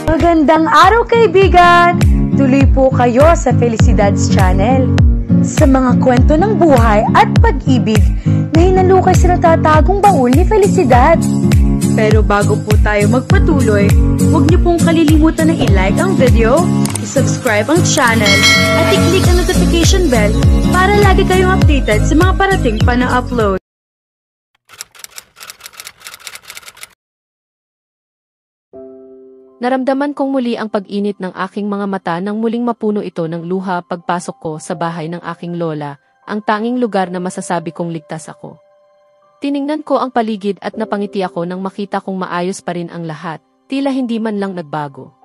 Magandang araw kaibigan! Tuloy po kayo sa Felicidad's Channel. Sa mga kwento ng buhay at pag-ibig na hinalukay sa natatagong baul ni Felicidad. Pero bago po tayo magpatuloy, huwag niyo pong kalilimutan na i-like ang video, i-subscribe ang channel, at i-click ang notification bell para lagi kayong updated sa mga parating pa na upload. Naramdaman kong muli ang pag-init ng aking mga mata nang muling mapuno ito ng luha pagpasok ko sa bahay ng aking lola, ang tanging lugar na masasabi kong ligtas ako. Tiningnan ko ang paligid at napangiti ako nang makita kong maayos pa rin ang lahat, tila hindi man lang nagbago.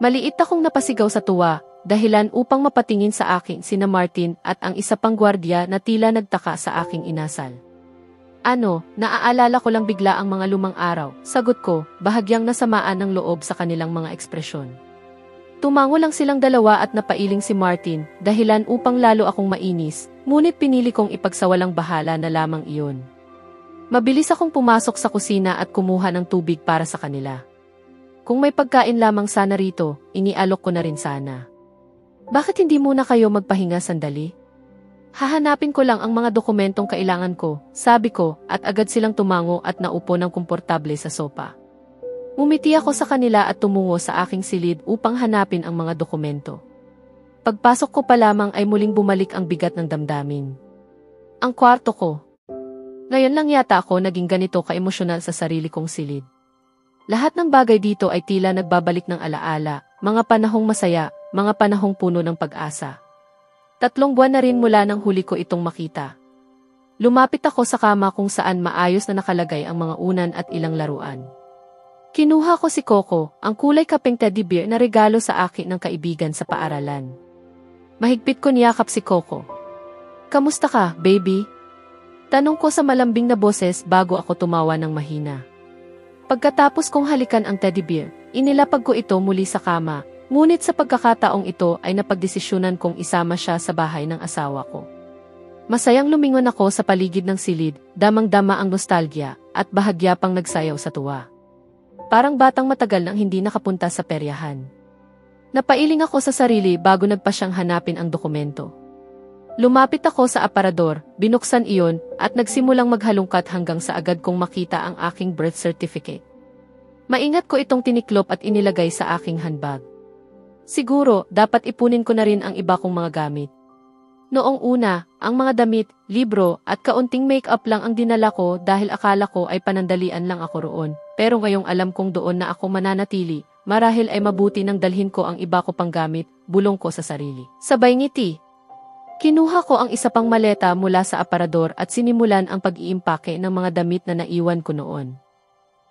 Maliit akong napasigaw sa tuwa, dahilan upang mapatingin sa akin sina Martin at ang isa pang gwardiya na tila nagtaka sa aking inasal. Naaalala ko lang bigla ang mga lumang araw, sagot ko, bahagyang nasamaan ng loob sa kanilang mga ekspresyon. Tumango lang silang dalawa at napailing si Martin, dahilan upang lalo akong mainis, ngunit pinili kong ipagsawalang bahala na lamang iyon. Mabilis akong pumasok sa kusina at kumuha ng tubig para sa kanila. Kung may pagkain lamang sana rito, inialok ko na rin sana. Bakit hindi muna kayo magpahinga sandali? Hahanapin ko lang ang mga dokumentong kailangan ko, sabi ko, at agad silang tumango at naupo ng komportable sa sopa. Umiti ako sa kanila at tumungo sa aking silid upang hanapin ang mga dokumento. Pagpasok ko pa lamang ay muling bumalik ang bigat ng damdamin. Ang kwarto ko. Ngayon lang yata ako naging ganito ka-emosyonal sa sarili kong silid. Lahat ng bagay dito ay tila nagbabalik ng alaala, mga panahong masaya, mga panahong puno ng pag-asa. 3 buwan na rin mula nang huli ko itong makita. Lumapit ako sa kama kung saan maayos na nakalagay ang mga unan at ilang laruan. Kinuha ko si Coco, ang kulay kapeng teddy bear na regalo sa akin ng kaibigan sa paaralan. Mahigpit ko niyakap si Coco. "Kamusta ka, baby?" Tanong ko sa malambing na boses bago ako tumawa ng mahina. Pagkatapos kong halikan ang teddy bear, inilapag ko ito muli sa kama. Ngunit sa pagkakataong ito ay napagdesisyonan kong isama siya sa bahay ng asawa ko. Masayang lumingon ako sa paligid ng silid, damang-dama ang nostalgia, at bahagya pang nagsayaw sa tuwa. Parang batang matagal nang hindi nakapunta sa peryahan. Napailing ako sa sarili bago nagpa siyang hanapin ang dokumento. Lumapit ako sa aparador, binuksan iyon, at nagsimulang maghalungkat hanggang sa agad kong makita ang aking birth certificate. Maingat ko itong tiniklop at inilagay sa aking handbag. Siguro, dapat ipunin ko na rin ang iba kong mga gamit. Noong una, ang mga damit, libro, at kaunting make-up lang ang dinala ko dahil akala ko ay panandalian lang ako roon. Pero ngayong alam kong doon na ako mananatili, marahil ay mabuti nang dalhin ko ang iba ko pang gamit, bulong ko sa sarili. Sabay ngiti. Kinuha ko ang isa pang maleta mula sa aparador at sinimulan ang pag-iimpake ng mga damit na naiwan ko noon.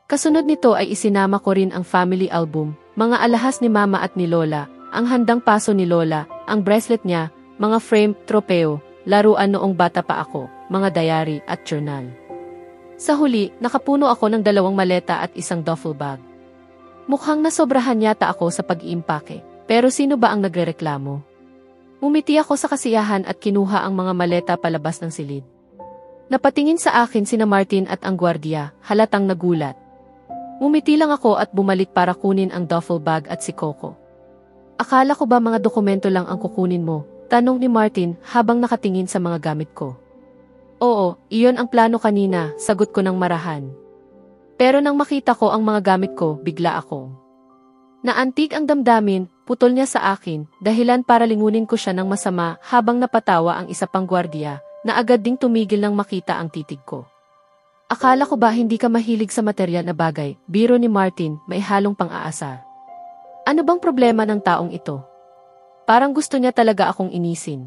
Kasunod nito ay isinama ko rin ang family album, mga alahas ni Mama at ni Lola, ang handang paso ni Lola, ang bracelet niya, mga frame, tropeo, laruan noong bata pa ako, mga diary at journal. Sa huli, nakapuno ako ng 2 maleta at isang duffel bag. Mukhang nasobrahan yata ako sa pag-iimpake, pero sino ba ang nagrereklamo? Umiti ako sa kasiyahan at kinuha ang mga maleta palabas ng silid. Napatingin sa akin sina Martin at ang gwardiya, halatang nagulat. Umiti lang ako at bumalik para kunin ang duffel bag at si Coco. "Akala ko ba mga dokumento lang ang kukunin mo?" tanong ni Martin habang nakatingin sa mga gamit ko. "Oo, iyon ang plano kanina," sagot ko ng marahan. Pero nang makita ko ang mga gamit ko, bigla ako. Naantig ang damdamin, putol niya sa akin, dahilan para lingunin ko siya ng masama habang napatawa ang isa pang gwardiya, na agad ding tumigil nang makita ang titig ko. "Akala ko ba hindi ka mahilig sa materyal na bagay?" biro ni Martin, may halong pang-aasar. Ano bang problema ng taong ito? Parang gusto niya talaga akong inisin.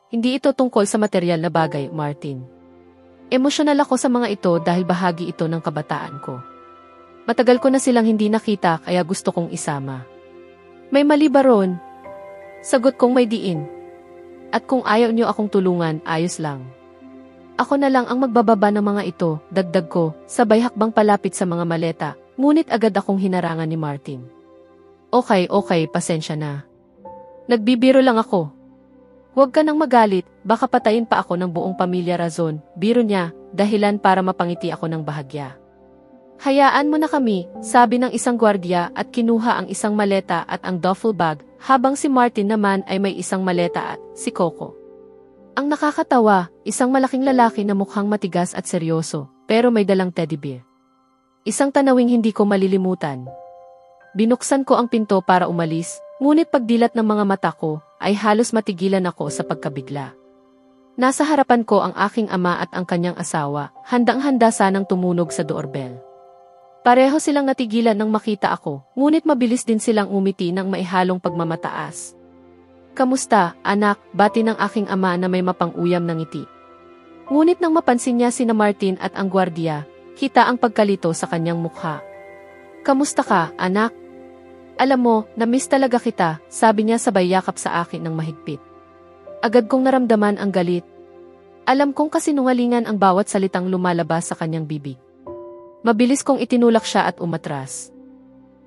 Hindi ito tungkol sa materyal na bagay, Martin. Emosyonal ako sa mga ito dahil bahagi ito ng kabataan ko. Matagal ko na silang hindi nakita kaya gusto kong isama. May mali ba ron? Sagot kong may diin. At kung ayaw niyo akong tulungan, ayos lang. Ako na lang ang magbababa ng mga ito, dagdag ko, sabay hakbang palapit sa mga maleta, ngunit agad akong hinarangan ni Martin. Okay, pasensya na. Nagbibiro lang ako. Huwag ka nang magalit, baka patayin pa ako ng buong pamilya Razon. Biro niya, dahilan para mapangiti ako ng bahagya. Hayaan mo na kami, sabi ng isang gwardiya at kinuha ang isang maleta at ang duffel bag, habang si Martin naman ay may isang maleta at si Coco. Ang nakakatawa, isang malaking lalaki na mukhang matigas at seryoso, pero may dalang teddy bear. Isang tanawing hindi ko malilimutan. Binuksan ko ang pinto para umalis, ngunit pagdilat ng mga mata ko, ay halos matigilan ako sa pagkabigla. Nasa harapan ko ang aking ama at ang kanyang asawa, handang-handa sanang tumunog sa doorbell. Pareho silang natigilan nang makita ako, ngunit mabilis din silang umiti ng maihalong pagmamataas. Kamusta, anak, bati ng aking ama na may mapang-uyam ng ngiti. Ngunit nang mapansin niya sina Martin at ang gwardiya, kita ang pagkalito sa kanyang mukha. Kamusta ka, anak? Alam mo, na-miss talaga kita, sabi niya sabay yakap sa akin ng mahigpit. Agad kong naramdaman ang galit. Alam kong kasinungalingan ang bawat salitang lumalabas sa kanyang bibig. Mabilis kong itinulak siya at umatras.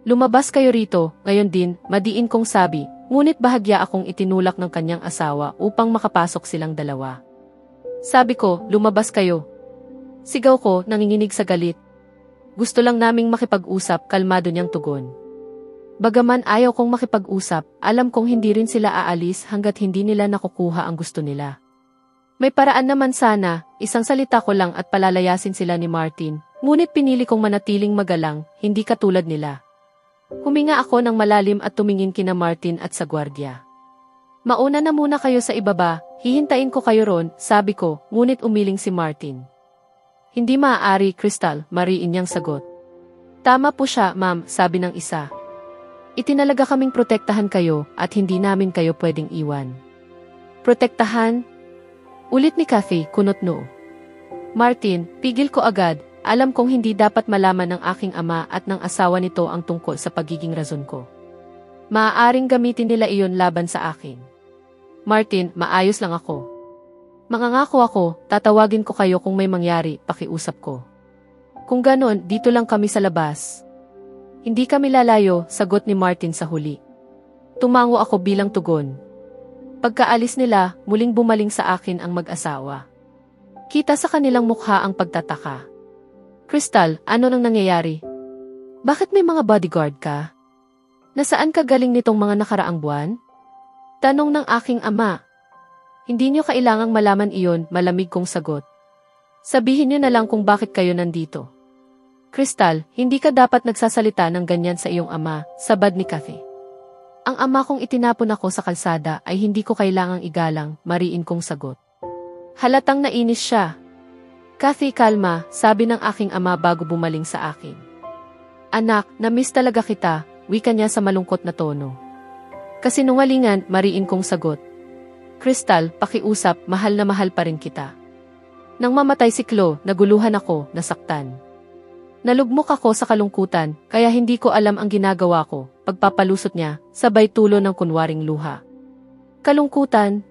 Lumabas kayo rito, ngayon din, madiin kong sabi, ngunit bahagya akong itinulak ng kanyang asawa upang makapasok silang dalawa. Sabi ko, lumabas kayo. Sigaw ko, nanginginig sa galit. Gusto lang naming makipag-usap, kalmado niyang tugon. Bagaman ayaw kong makipag-usap, alam kong hindi rin sila aalis hanggat hindi nila nakukuha ang gusto nila. May paraan naman sana, isang salita ko lang at palalayasin sila ni Martin, ngunit pinili kong manatiling magalang, hindi katulad nila. Huminga ako ng malalim at tumingin kina Martin at sa gwardiya. Mauna na muna kayo sa ibaba, hihintayin ko kayo ron, sabi ko, ngunit umiling si Martin. Hindi maaari, Crystal, mariin niyang sagot. Tama po siya, ma'am, sabi ng isa. Itinalaga kaming protektahan kayo at hindi namin kayo pwedeng iwan. Protektahan? Ulit ni Kathy, kunot noo. Martin, pigil ko agad, alam kong hindi dapat malaman ng aking ama at ng asawa nito ang tungkol sa pagiging rason ko. Maaaring gamitin nila iyon laban sa akin. Martin, maayos lang ako. Mangangako ako, tatawagin ko kayo kung may mangyari, pakiusap ko. Kung ganon, dito lang kami sa labas. Hindi kami lalayo, sagot ni Martin sa huli. Tumango ako bilang tugon. Pagkaalis nila, muling bumaling sa akin ang mag-asawa. Kita sa kanilang mukha ang pagtataka. Crystal, ano nang nangyayari? Bakit may mga bodyguard ka? Nasaan ka galing nitong mga nakaraang buwan? Tanong ng aking ama. Hindi niyo kailangang malaman iyon, malamig kong sagot. Sabihin niyo na lang kung bakit kayo nandito. Crystal, hindi ka dapat nagsasalita ng ganyan sa iyong ama, sabad ni Kathy. Ang ama kong itinapon ako sa kalsada ay hindi ko kailangang igalang, mariin kong sagot. Halatang nainis siya. Kathy, kalma, sabi ng aking ama bago bumaling sa akin. Anak, na-miss talaga kita, wika niya sa malungkot na tono. Kasinungalingan, mariin kong sagot. Crystal, pakiusap, mahal na mahal pa rin kita. Nang mamatay si Chloe, naguluhan ako, nasaktan. Nalugmok ako sa kalungkutan, kaya hindi ko alam ang ginagawa ko, pagpapalusot niya, sabay tulo ng kunwaring luha. Kalungkutan?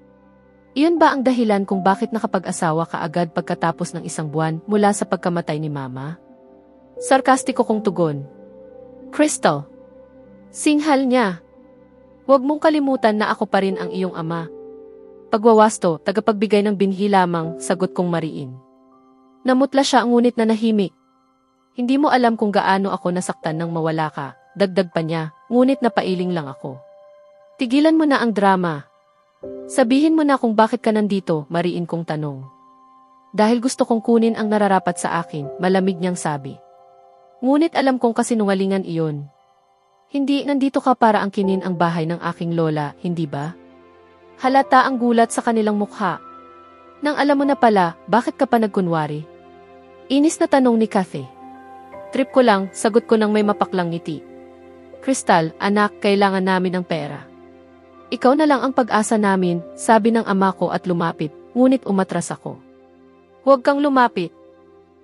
Iyon ba ang dahilan kung bakit nakapag-asawa ka agad pagkatapos ng isang buwan mula sa pagkamatay ni Mama? Sarkastiko kong tugon. Crystal. Singhal niya. Huwag mong kalimutan na ako pa rin ang iyong ama. Pagwawasto, tagapagbigay ng binhi lamang, sagot kong mariin. Namutla siya ngunit nanahimik. Hindi mo alam kung gaano ako nasaktan nang mawala ka, dagdag pa niya, ngunit napailing lang ako. Tigilan mo na ang drama. Sabihin mo na kung bakit ka nandito, mariin kong tanong. Dahil gusto kong kunin ang nararapat sa akin, malamig niyang sabi. Ngunit alam kong kasinungalingan iyon. Hindi, nandito ka para angkinin ang bahay ng aking lola, hindi ba? Halata ang gulat sa kanilang mukha. Nang alam mo na pala, bakit ka pa nagkunwari? Inis na tanong ni Kathy. Trip ko lang, sagot ko nang may mapaklang ngiti. Crystal, anak, kailangan namin ng pera. Ikaw na lang ang pag-asa namin, sabi ng ama ko at lumapit, ngunit umatras ako. Huwag kang lumapit.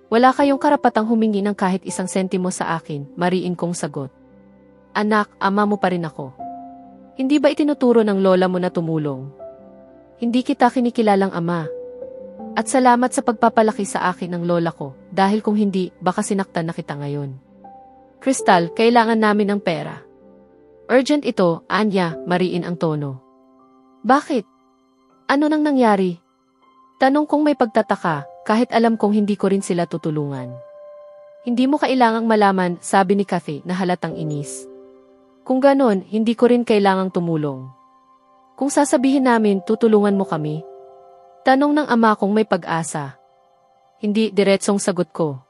Wala kayong karapatang humingi ng kahit isang sentimo sa akin, mariin kong sagot. Anak, ama mo pa rin ako. Hindi ba itinuturo ng lola mo na tumulong? Hindi kita kinikilalang ama. At salamat sa pagpapalaki sa akin ng lola ko, dahil kung hindi, baka sinaktan na kita ngayon. Crystal, kailangan namin ng pera. Urgent ito, Anya, mariin ang tono. Bakit? Ano nang nangyari? Tanong kong may pagtataka, kahit alam kong hindi ko rin sila tutulungan. Hindi mo kailangang malaman, sabi ni Kathy na halatang inis. Kung ganon, hindi ko rin kailangang tumulong. Kung sasabihin namin, tutulungan mo kami? Tanong ng ama kong may pag-asa. Hindi, diretsong sagot ko.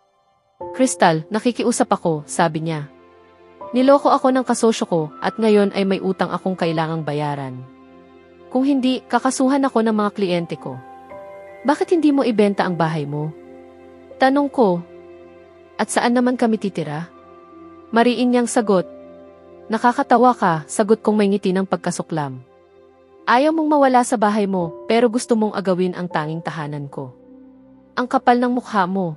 Crystal, nakikiusap ako, sabi niya. Niloko ako ng kasosyo ko at ngayon ay may utang akong kailangang bayaran. Kung hindi, kakasuhan ako ng mga kliyente ko. Bakit hindi mo ibenta ang bahay mo? Tanong ko. At saan naman kami titira? Mariin niyang sagot. Nakakatawa ka, sagot kong may ngiti ng pagkasuklam. Ayaw mong mawala sa bahay mo, pero gusto mong agawin ang tanging tahanan ko. Ang kapal ng mukha mo.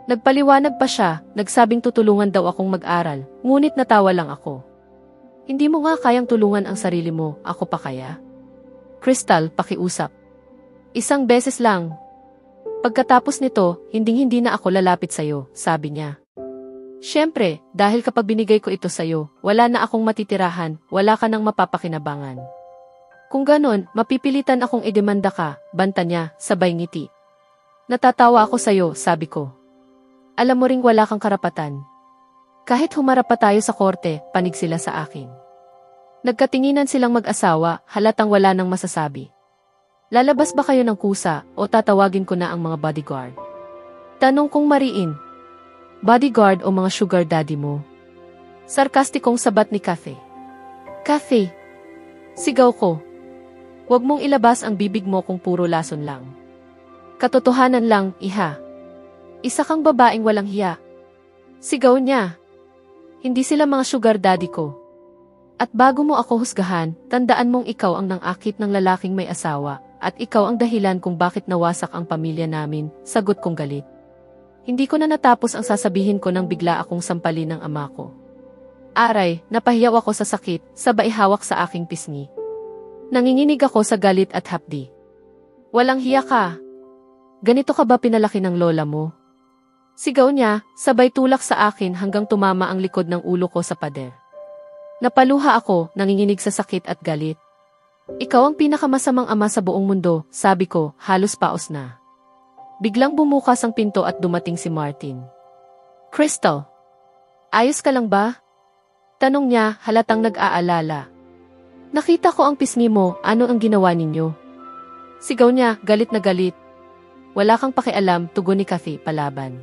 Nagpaliwanag pa siya, nagsabing tutulungan daw akong mag-aral, ngunit natawa lang ako. Hindi mo nga kayang tulungan ang sarili mo, ako pa kaya? Crystal, pakiusap. Isang beses lang. Pagkatapos nito, hinding-hindi na ako lalapit sa'yo, sabi niya. Siyempre, dahil kapag binigay ko ito sa'yo, wala na akong matitirahan, wala ka nang mapapakinabangan. Kung ganon, mapipilitan akong idemanda ka, banta niya, sabay ngiti. Natatawa ako sa'yo, sabi ko. Alam mo ring wala kang karapatan. Kahit humarap pa tayo sa korte, panig sila sa akin. Nagkatinginan silang mag-asawa, halatang wala nang masasabi. Lalabas ba kayo ng kusa o tatawagin ko na ang mga bodyguard? Tanong kong mariin. Bodyguard o mga sugar daddy mo? Sarkastikong sabat ni Kathy. Kathy! Sigaw ko. Huwag mong ilabas ang bibig mo kung puro lason lang. Katotohanan lang, iha. Isa kang babaeng walang hiya. Sigaw niya. Hindi sila mga sugar daddy ko. At bago mo ako husgahan, tandaan mong ikaw ang nangakit ng lalaking may asawa, at ikaw ang dahilan kung bakit nawasak ang pamilya namin, sagot kong galit. Hindi ko na natapos ang sasabihin ko nang bigla akong sampalin ng ama ko. Aray, napahiyaw ako sa sakit, sabay hawak sa aking pisngi. Nanginginig ako sa galit at hapdi. Walang hiya ka. Ganito ka ba pinalaki ng lola mo? Sigaw niya, sabay tulak sa akin hanggang tumama ang likod ng ulo ko sa pader. Napaluha ako, nanginginig sa sakit at galit. Ikaw ang pinakamasamang ama sa buong mundo, sabi ko, halos paos na. Biglang bumukas ang pinto at dumating si Martin. Crystal, ayos ka lang ba? Tanong niya, halatang nag-aalala. Nakita ko ang pisngi mo, ano ang ginawa ninyo? Sigaw niya, galit na galit. Wala kang pakialam, tugon ni Kathy, palaban.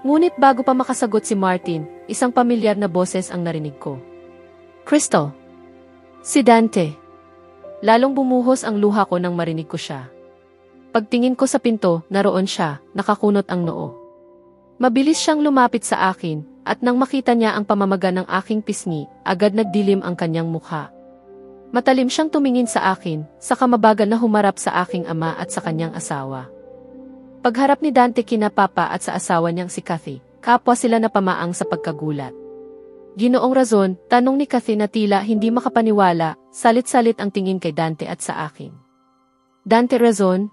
Ngunit bago pa makasagot si Martin, isang pamilyar na boses ang narinig ko. Crystal. Si Dante. Lalong bumuhos ang luha ko nang marinig ko siya. Pagtingin ko sa pinto, naroon siya, nakakunot ang noo. Mabilis siyang lumapit sa akin, at nang makita niya ang pamamaga ng aking pisngi, agad nagdilim ang kanyang mukha. Matalim siyang tumingin sa akin, saka mabagal na humarap sa aking ama at sa kanyang asawa. Pagharap ni Dante kina Papa at sa asawa niyang si Kathy, kapwa sila napamaang sa pagkagulat. Ginoong Razon, tanong ni Kathy na tila hindi makapaniwala, salit-salit ang tingin kay Dante at sa akin. Dante Razon?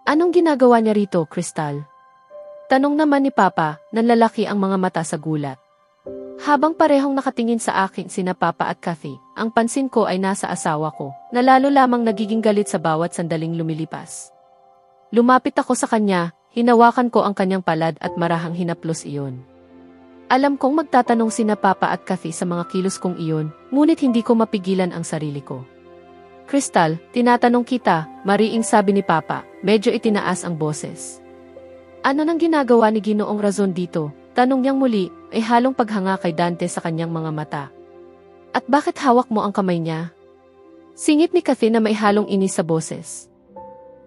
Anong ginagawa niya rito, Crystal? Tanong naman ni Papa, nanlalaki ang mga mata sa gulat. Habang parehong nakatingin sa akin sina Papa at Kathy, ang pansin ko ay nasa asawa ko, na lalo lamang nagiging galit sa bawat sandaling lumilipas. Lumapit ako sa kanya, hinawakan ko ang kanyang palad at marahang hinaplos iyon. Alam kong magtatanong sina Papa at Kathy sa mga kilos kong iyon, ngunit hindi ko mapigilan ang sarili ko. Crystal, tinatanong kita, mariing sabi ni Papa, medyo itinaas ang boses. Ano nang ginagawa ni Ginoong Razon dito? Tanong niyang muli, ay halong paghanga kay Dante sa kanyang mga mata. At bakit hawak mo ang kamay niya? Singit ni Kathy na may halong inis sa boses.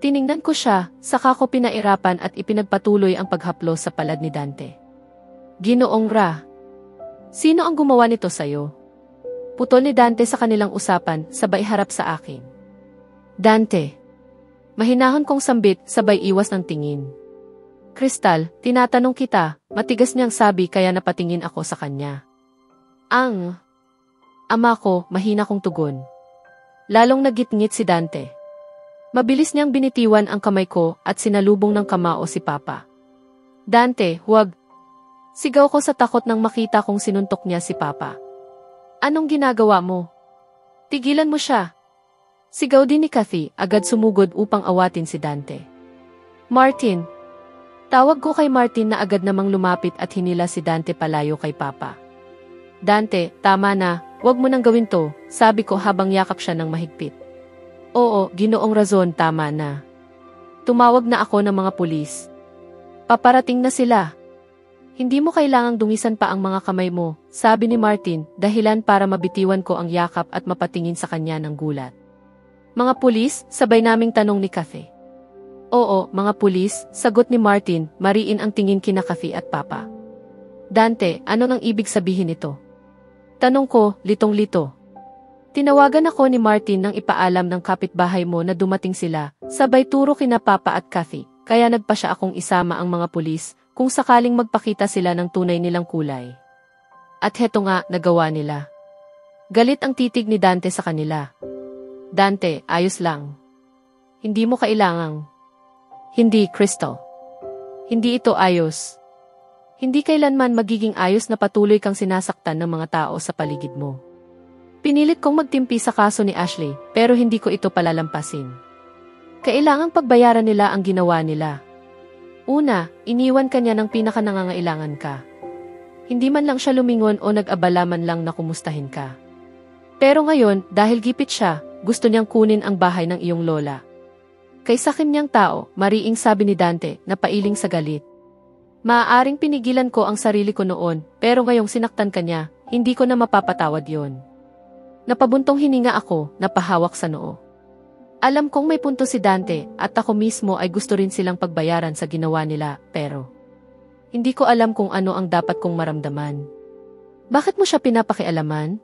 Tiningnan ko siya, saka ko pinairapan at ipinagpatuloy ang paghaplos sa palad ni Dante. Ginoong Ra. Sino ang gumawa nito sa'yo? Putol ni Dante sa kanilang usapan, sabay harap sa akin. Dante. Mahinahon kong sambit, sabay iwas ng tingin. Crystal, tinatanong kita, matigas niyang sabi kaya napatingin ako sa kanya. Ang ama ko, mahina kong tugon. Lalong nagitngit si Dante. Mabilis niyang binitiwan ang kamay ko at sinalubong ng kamao si Papa. Dante, huwag. Sigaw ko sa takot nang makita kong sinuntok niya si Papa. Anong ginagawa mo? Tigilan mo siya. Sigaw din ni Kathy, agad sumugod upang awatin si Dante. Martin! Tawag ko kay Martin na agad namang lumapit at hinila si Dante palayo kay Papa. Dante, tama na, wag mo nang gawin to, sabi ko habang yakap siya ng mahigpit. Oo, Ginoong Razon, tama na. Tumawag na ako ng mga pulis. Paparating na sila. Hindi mo kailangang dungisan pa ang mga kamay mo, sabi ni Martin, dahilan para mabitiwan ko ang yakap at mapatingin sa kanya ng gulat. Mga pulis, sabay naming tanong ni Kathy. Oo, mga pulis, sagot ni Martin, mariin ang tingin kina Kathy at Papa. Dante, ano nang ibig sabihin nito? Tanong ko, litong-lito. Tinawagan ako ni Martin nang ipaalam ng kapitbahay mo na dumating sila, sabay turo kina Papa at Kathy, kaya nagpa siya akong isama ang mga pulis, kung sakaling magpakita sila ng tunay nilang kulay. At heto nga, nagawa nila. Galit ang titig ni Dante sa kanila. Dante, ayos lang. Hindi mo kailangang. Hindi, Crystal. Hindi ito ayos. Hindi kailanman magiging ayos na patuloy kang sinasaktan ng mga tao sa paligid mo. Pinilit kong magtimpi sa kaso ni Ashley, pero hindi ko ito palalampasin. Kailangang pagbayaran nila ang ginawa nila. Una, iniwan ka niya ng pinakanangangailangan ka. Hindi man lang siya lumingon o nag-abala man lang na kumustahin ka. Pero ngayon, dahil gipit siya, gusto niyang kunin ang bahay ng iyong lola. Kay sakim niyang tao, mariing sabi ni Dante, na pailing sa galit. Maaaring pinigilan ko ang sarili ko noon, pero ngayong sinaktan ka niya, hindi ko na mapapatawad yon. Napabuntong hininga ako, napahawak sa noo. Alam kong may punto si Dante, at ako mismo ay gusto rin silang pagbayaran sa ginawa nila, pero hindi ko alam kung ano ang dapat kong maramdaman. Bakit mo siya pinapakialaman?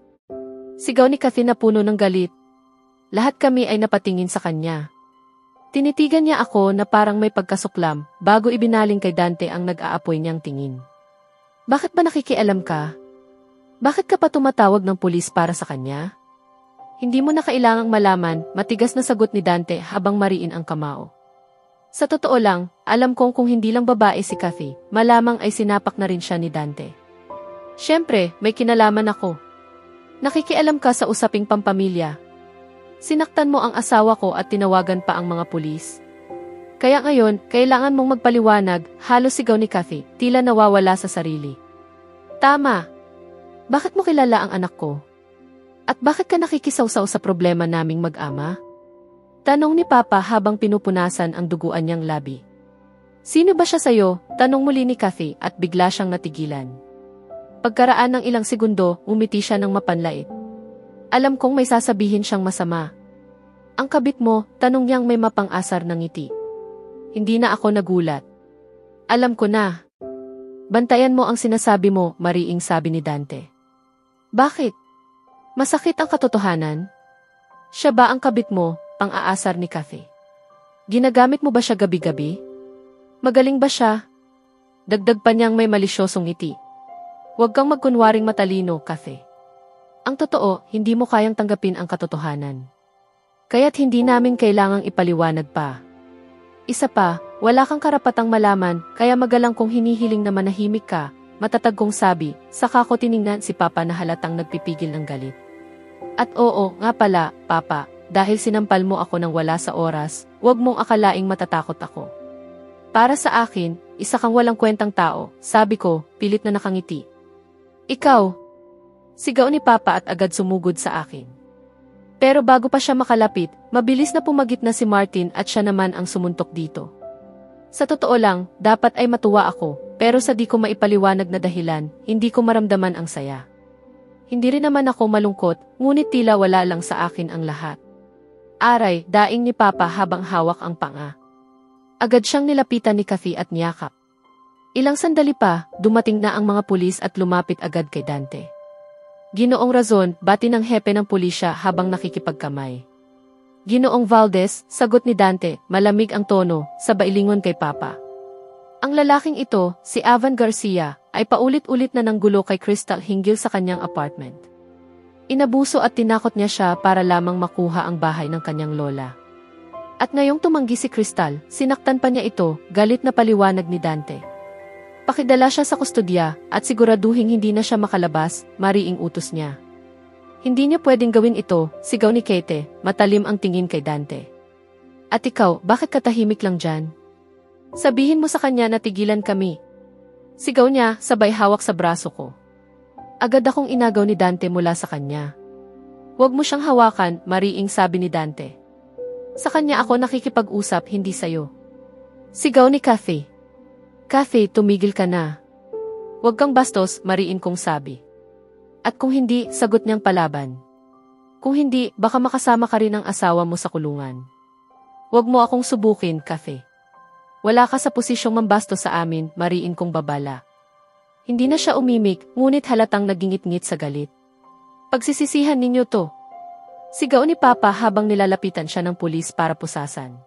Sigaw ni Kathy na puno ng galit. Lahat kami ay napatingin sa kanya. Tinitigan niya ako na parang may pagkasuklam bago ibinaling kay Dante ang nag-aapoy niyang tingin. Bakit ba nakikialam ka? Bakit ka pa tumatawag ng pulis para sa kanya? Hindi mo na kailangang malaman, matigas na sagot ni Dante habang mariin ang kamao. Sa totoo lang, alam kong kung hindi lang babae si Kathy, malamang ay sinapak na rin siya ni Dante. Siyempre, may kinalaman ako. Nakikialam ka sa usaping pampamilya. Sinaktan mo ang asawa ko at tinawagan pa ang mga pulis. Kaya ngayon, kailangan mong magpaliwanag, halos sigaw ni Kathy, tila nawawala sa sarili. Tama. Bakit mo kilala ang anak ko? At bakit ka nakikisawsaw sa problema naming mag-ama? Tanong ni Papa habang pinupunasan ang duguan niyang labi. Sino ba siya sa'yo? Tanong muli ni Kathy at bigla siyang natigilan. Pagkaraan ng ilang segundo, umiti siya ng mapanlait. Alam kong may sasabihin siyang masama. Ang kabit mo, tanong niyang may mapang-asar ng ngiti. Hindi na ako nagulat. Alam ko na. Bantayan mo ang sinasabi mo, mariing sabi ni Dante. Bakit? Masakit ang katotohanan? Siya ba ang kabit mo, pang-aasar ni Kathy? Ginagamit mo ba siya gabi-gabi? Magaling ba siya? Dagdag pa niyang may malisyosong ngiti. Huwag kang magkunwaring matalino, Kathy. Ang totoo, hindi mo kayang tanggapin ang katotohanan. Kaya't hindi namin kailangang ipaliwanag pa. Isa pa, wala kang karapatang malaman, kaya magalang kong hinihiling na manahimik ka, matatag kong sabi, saka ko tiningnan si Papa na halatang nagpipigil ng galit. At oo, nga pala, Papa, dahil sinampal mo ako ng wala sa oras, huwag mong akalaing matatakot ako. Para sa akin, isa kang walang kwentang tao, sabi ko, pilit na nakangiti. Ikaw! Sigaw ni Papa at agad sumugod sa akin. Pero bago pa siya makalapit, mabilis na pumagit na si Martin at siya naman ang sumuntok dito. Sa totoo lang, dapat ay matuwa ako, pero sa di ko maipaliwanag na dahilan, hindi ko maramdaman ang saya. Hindi rin naman ako malungkot, ngunit tila wala lang sa akin ang lahat. Aray, daing ni Papa habang hawak ang panga. Agad siyang nilapitan ni Kathy at niyakap. Ilang sandali pa, dumating na ang mga pulis at lumapit agad kay Dante. Ginoong Razon, bati ng hepe ng pulisya habang nakikipagkamay. Ginoong Valdez, sagot ni Dante, malamig ang tono, sabay lingon kay Papa. Ang lalaking ito, si Avan Garcia, ay paulit-ulit na nanggulo kay Crystal hinggil sa kanyang apartment. Inabuso at tinakot niya siya para lamang makuha ang bahay ng kanyang lola. At ngayong tumanggi si Crystal, sinaktan pa niya ito, galit na paliwanag ni Dante. Pakidala siya sa kustodya at siguraduhing hindi na siya makalabas, mariing utos niya. Hindi niya pwedeng gawin ito, sigaw ni Kate, matalim ang tingin kay Dante. At ikaw, bakit katahimik lang dyan? Sabihin mo sa kanya na tigilan kami. Sigaw niya, sabay hawak sa braso ko. Agad akong inagaw ni Dante mula sa kanya. Huwag mo siyang hawakan, mariing sabi ni Dante. Sa kanya ako nakikipag-usap, hindi sayo. Sigaw ni Kathy. Kathy, tumigil ka na. Huwag kang bastos, mariin kong sabi. At kung hindi, sagot niyang palaban. Kung hindi, baka makasama ka rin ng asawa mo sa kulungan. Huwag mo akong subukin, Kathy. Wala ka sa posisyong mambastos sa amin, mariin kong babala. Hindi na siya umimik, ngunit halatang nagingit-ngit sa galit. Pagsisisihan ninyo to. Sigaw ni Papa habang nilalapitan siya ng pulis para pusasan.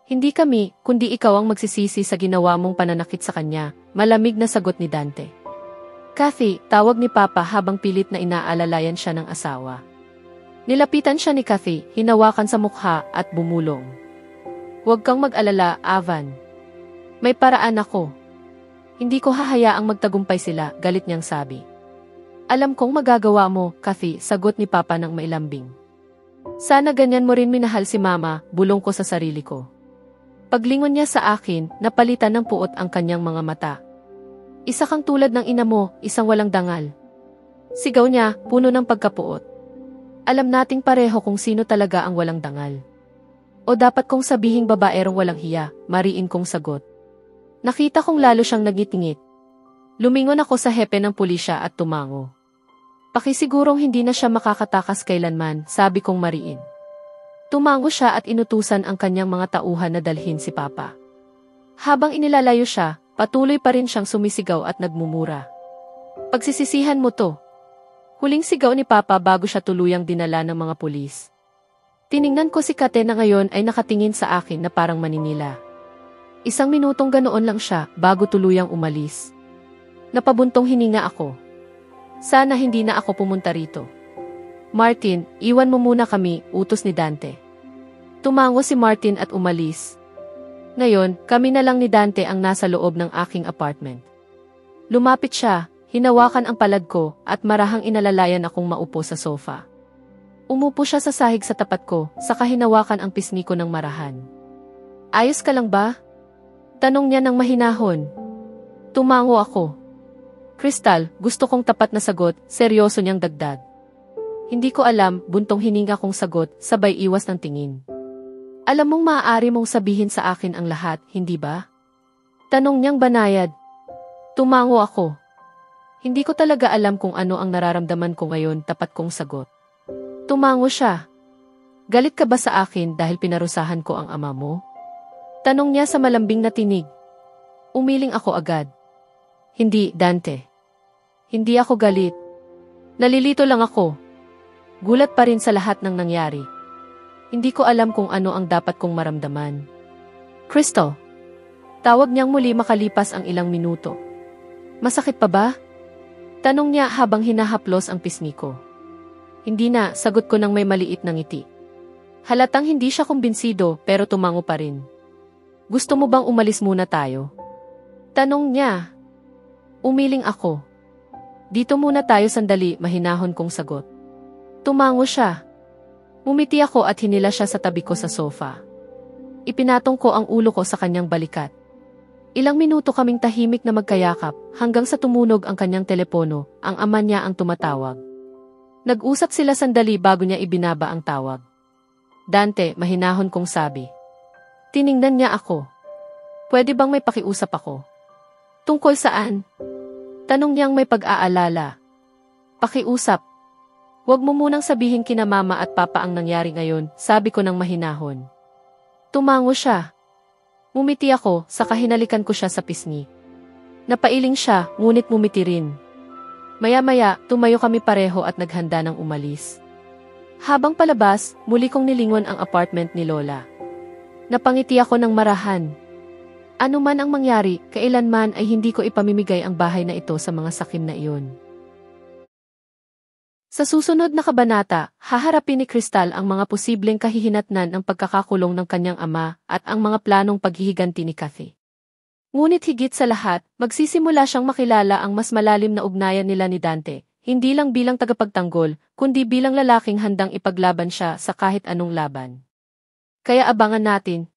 Hindi kami, kundi ikaw ang magsisisi sa ginawa mong pananakit sa kanya, malamig na sagot ni Dante. Kathy, tawag ni Papa habang pilit na inaalalayan siya ng asawa. Nilapitan siya ni Kathy, hinawakan sa mukha at bumulong. Huwag kang mag-alala, Avan. May paraan ako. Hindi ko hahayaang magtagumpay sila, galit niyang sabi. Alam kong magagawa mo, Kathy, sagot ni Papa ng mailambing. Sana ganyan mo rin minahal si Mama, bulong ko sa sarili ko. Paglingon niya sa akin, napalitan ng puot ang kanyang mga mata. Isa kang tulad ng ina mo, isang walang dangal. Sigaw niya, puno ng pagkapuot. Alam nating pareho kung sino talaga ang walang dangal. O dapat kong sabihing babaerong walang hiya, mariin kong sagot. Nakita kong lalo siyang nagngit-ngit. Lumingon ako sa hepe ng pulisya at tumango. Pakisigurong hindi na siya makakatakas kailanman, sabi kong mariin. Tumango siya at inutusan ang kanyang mga tauhan na dalhin si Papa. Habang inilalayo siya, patuloy pa rin siyang sumisigaw at nagmumura. Pagsisisihan mo to. Huling sigaw ni Papa bago siya tuluyang dinala ng mga pulis. Tiningnan ko si Kate na ngayon ay nakatingin sa akin na parang maninila. Isang minutong ganoon lang siya bago tuluyang umalis. Napabuntong hininga ako. Sana hindi na ako pumunta rito. Martin, iwan mo muna kami, utos ni Dante. Tumango si Martin at umalis. Ngayon, kami na lang ni Dante ang nasa loob ng aking apartment. Lumapit siya, hinawakan ang palad ko, at marahang inalalayan akong maupo sa sofa. Umupo siya sa sahig sa tapat ko, saka hinawakan ang pisngi ko ng marahan. Ayos ka lang ba? Tanong niya ng mahinahon. Tumango ako. Crystal, gusto kong tapat na sagot, seryoso niyang dagdag. Hindi ko alam, buntong hininga kong sagot, sabay iwas ng tingin. Alam mong maaari mong sabihin sa akin ang lahat, hindi ba? Tanong niyang banayad. Tumango ako. Hindi ko talaga alam kung ano ang nararamdaman ko ngayon, tapat kong sagot. Tumango siya. Galit ka ba sa akin dahil pinarusahan ko ang ama mo? Tanong niya sa malambing na tinig. Umiling ako agad. Hindi, Dante. Hindi ako galit. Nalilito lang ako. Gulat pa rin sa lahat ng nangyari. Hindi ko alam kung ano ang dapat kong maramdaman. Crystal. Tawag niyang muli makalipas ang ilang minuto. Masakit pa ba? Tanong niya habang hinahaplos ang pisngi ko. Hindi na, sagot ko ng may maliit na ngiti. Halatang hindi siya kumbinsido pero tumango pa rin. Gusto mo bang umalis muna tayo? Tanong niya. Umiling ako. Dito muna tayo sandali, mahinahon kong sagot. Tumango siya. Mumiti ako at hinila siya sa tabi ko sa sofa. Ipinatong ko ang ulo ko sa kanyang balikat. Ilang minuto kaming tahimik na magkayakap hanggang sa tumunog ang kanyang telepono, ang ama niya ang tumatawag. Nag-usap sila sandali bago niya ibinaba ang tawag. Dante, mahinahon kong sabi. Tiningnan niya ako. Pwede bang may pakiusap ako? Tungkol saan? Tanong niyang may pag-aalala. Pakiusap. Huwag mo munang sabihin kina mama at papa ang nangyari ngayon, sabi ko ng mahinahon. Tumango siya. Mumiti ako, saka hinalikan ko siya sa pisngi. Napailing siya, ngunit mumiti rin. Maya-maya, tumayo kami pareho at naghanda ng umalis. Habang palabas, muli kong nilingon ang apartment ni Lola. Napangiti ako ng marahan. Ano man ang mangyari, kailanman ay hindi ko ipamimigay ang bahay na ito sa mga sakim na iyon. Sa susunod na kabanata, haharapin ni Crystal ang mga posibleng kahihinatnan ng pagkakakulong ng kanyang ama at ang mga planong paghihiganti ni Kathy. Ngunit higit sa lahat, magsisimula siyang makilala ang mas malalim na ugnayan nila ni Dante, hindi lang bilang tagapagtanggol, kundi bilang lalaking handang ipaglaban siya sa kahit anong laban. Kaya abangan natin